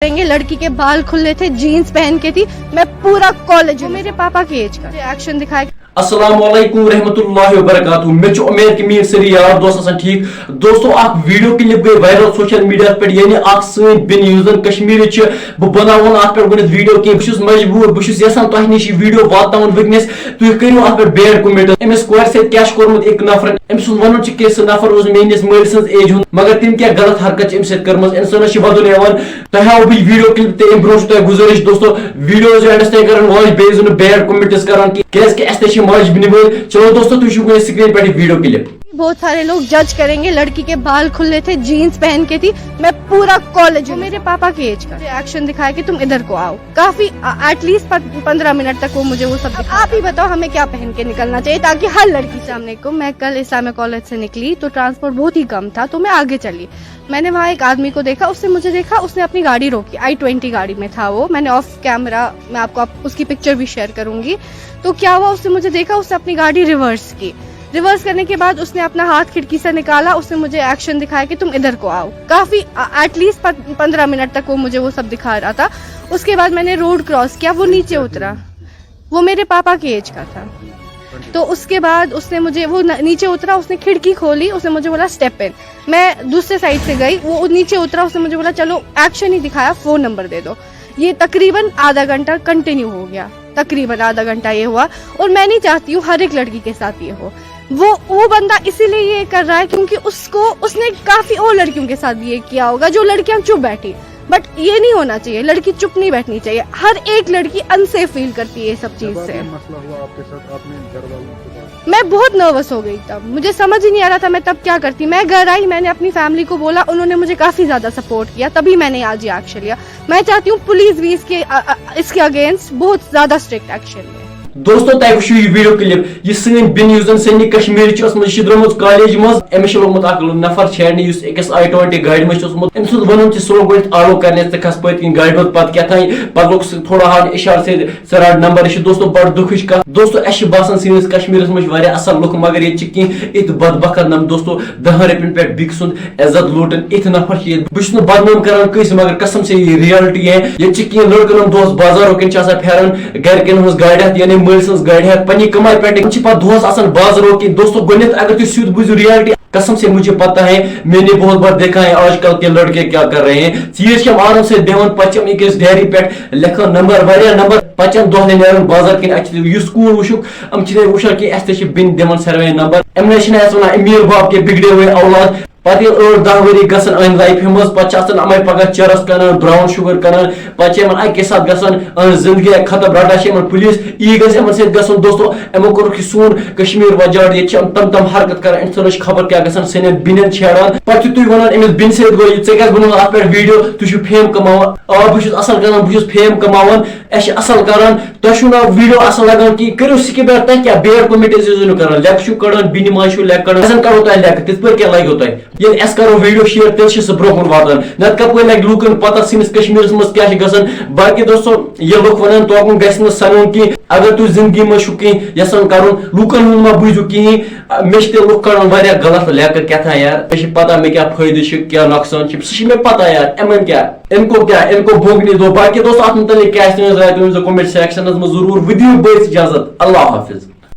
करेंगे। लड़की के बाल खुले थे, जीन्स पहन के थी, मैं पूरा कॉलेज मेरे पापा के एज का एक्शन दिखाया। अस्सलाम वालेकुम रहमतुल्लाहि व बरकातहू। मे उम्मीद कि मेरे सारी यार दोस्त आसान ठीक। दोस्तों अख वीडियो क्लिप गई वायरल सोशल मीडिया पे, यानी अख सन बिन यूजन कश्मीर बह बनावन अत पे गुनित वीडियो कि बस मजबूर बस यसान तह निश वीडियो वातावन वकनिस तुह करियो अत पे बैड कमेंट। अमिस कोर से क्या कोर्मुत एक नफर अमिस वन कि सह नफर उस मेनिस मल सज एज हुंद, मगर तम क्या गलत हरकत अम कर्म इंसानस वदन यवान। तह हाव बह वीडियो क्लिप तो अम ब्रोह तह गुजारिश दोस्तों वीडियो एंडस तक कर वॉच बेज बैड कमेंट्स कर क्या मज बन। चलो दोस्तों तुम स्क्रीन पर वीडियो क्लिप। बहुत सारे लोग जज करेंगे, लड़की के बाल खुले थे, जीन्स पहन के थी, मैं पूरा कॉलेज मेरे पापा के एज का एक्शन दिखाया कि तुम इधर को आओ। काफी एटलीस्ट 15 मिनट तक वो मुझे वो सब आप ही बताओ हमें क्या पहन के निकलना चाहिए ताकि हर लड़की सामने को। मैं कल इस्लामिक कॉलेज से निकली तो ट्रांसपोर्ट बहुत ही कम था, तो मैं आगे चली। मैंने वहाँ एक आदमी को देखा, उसने मुझे देखा, उसने अपनी गाड़ी रोकी। i20 गाड़ी में था वो। मैंने ऑफ कैमरा मैं आपको उसकी पिक्चर भी शेयर करूंगी। तो क्या हुआ, उसने मुझे देखा, उसने अपनी गाड़ी रिवर्स की। रिवर्स करने के बाद उसने अपना हाथ खिड़की से निकाला, उसने मुझे एक्शन दिखाया कि तुम इधर को आओ। काफी एटलीस्ट 15 मिनट तक वो मुझे वो सब दिखा रहा था। उसके बाद मैंने रोड क्रॉस किया, वो नीचे उतरा, वो मेरे पापा के एज का था। तो उसके बाद उसने मुझे वो नीचे उतरा, उसने खिड़की खोली, उसने मुझे बोला स्टेप इन। मैं दूसरे साइड से गई, वो नीचे उतरा, उसने मुझे बोला चलो, एक्शन ही दिखाया, फोन नंबर दे दो। ये तकरीबन आधा घंटा कंटिन्यू हो गया, तकरीबन आधा घंटा ये हुआ। और मैं नहीं चाहती हूँ हर एक लड़की के साथ ये हो। वो बंदा इसीलिए ये कर रहा है क्योंकि उसने काफी और लड़कियों के साथ ये किया होगा जो लड़कियां चुप बैठी। बट ये नहीं होना चाहिए, लड़की चुप नहीं बैठनी चाहिए। हर एक लड़की अनसेफ फील करती है ये सब चीज से। मसला हुआ आपके साथ, आपने घर वालों के साथ? मैं बहुत नर्वस हो गई तब, मुझे समझ ही नहीं आ रहा था मैं तब क्या करती। मैं घर आई, मैंने अपनी फैमिली को बोला, उन्होंने मुझे काफी ज्यादा सपोर्ट किया, तभी मैंने आज ये एक्शन लिया। मैं चाहती हूँ पुलिस भी इसके अगेंस्ट बहुत ज्यादा स्ट्रिक्ट एक्शन ले। दोस्तों तय वो ये वीडियो क्लिप यह सन बिन यूजन सनी कश्मीर द्रोमुत कॉलेज मज अमिस लोगमुत नफर छेड़ने अकिस i20 गाड़ी मज अम सुन वन सो गो आलो करने खस पत्न गाड़ी मत पत क्या पत लोग थोड़ा हाल इशार से सराड़ नंबर। दोस्तों बड़ दुखच कत दोस्तों अस बासान सैनिस कश्मीर मज असल लुक, मगर ये इत बदबक नम दोस्तों 10 रपन पे बिक सुन इज्जत लूटन इत नफर बस बदनाम कर कस, मगर कसम से ये रियलिटी है। ये लड़कन दोस्त बाजारों कन फेरन गरकन हज गाड़ी यानी मल सज गाड़ी पन्नी कमाई पे दोस्त बाजारों की। दोस्तों गुनित अगर तुम सुध बुझ रियलिटी, कसम से मुझे पता है, मैंने बहुत बार देखा है आजकल के लड़के क्या कर रहे हैं। चीज आराम से देवन पचम अकिस डेयरी पे लिखन नंबर वारिया नंबर पचम दोहले नेरन बाजार कन यह स्कूल वुशुक अम वुचान कि अस बिन दिवन सर्वे नंबर अम वन अमीर बाप के बिगड़े हुए औलाद। पत 8-10 वरी गसन अन लाइफ मज पे अमे पगह चरस कर ब्राउन शुगर कर पे अके साथ गसन जिंदगी खत्म रटा पुलिस यी गन दोस्तों अमो कोर सोन कश्मीर वजाड़ ये तम तम हरकत कर इंसान खबर क्या गसन सन बिन छेड़ान पे तुम वन अमिस बिन सत गो ऐ बन अत पे वीडियो तुम फेम कमावान। आ बहुत असल कर बहुत फेम कमावान असल कर तुम वीडियो असल लगान कि करो स्किप तह क्या बेड कमेंट कर लेक कड़ान बिन माज लेक कड़ान करो तुम लेक तिथ पे क्या लगो तुम ये करो वीडियो शेयर तेल सह ब्रोह वातान नत कप लगे लूकन पता सैनिस कश्मीर मज क्या गसान। बाकी दोस्तों ये लुक वन तोकन गि सन कि अगर तुम जिंदगी मज यसान कर लूकन मा बुझू कहें मे लुक कड़ान गलत लेकर क्या यार मे पता मे क्या फायदे क्या नुकसान सह पता यार एमन क्या इनको भोगने दो। बाकी दोस्तों अत मुतलिक क्या कमेंट सेक्शन में जरूर। विद यू इजाजत, अल्लाह हाफिज।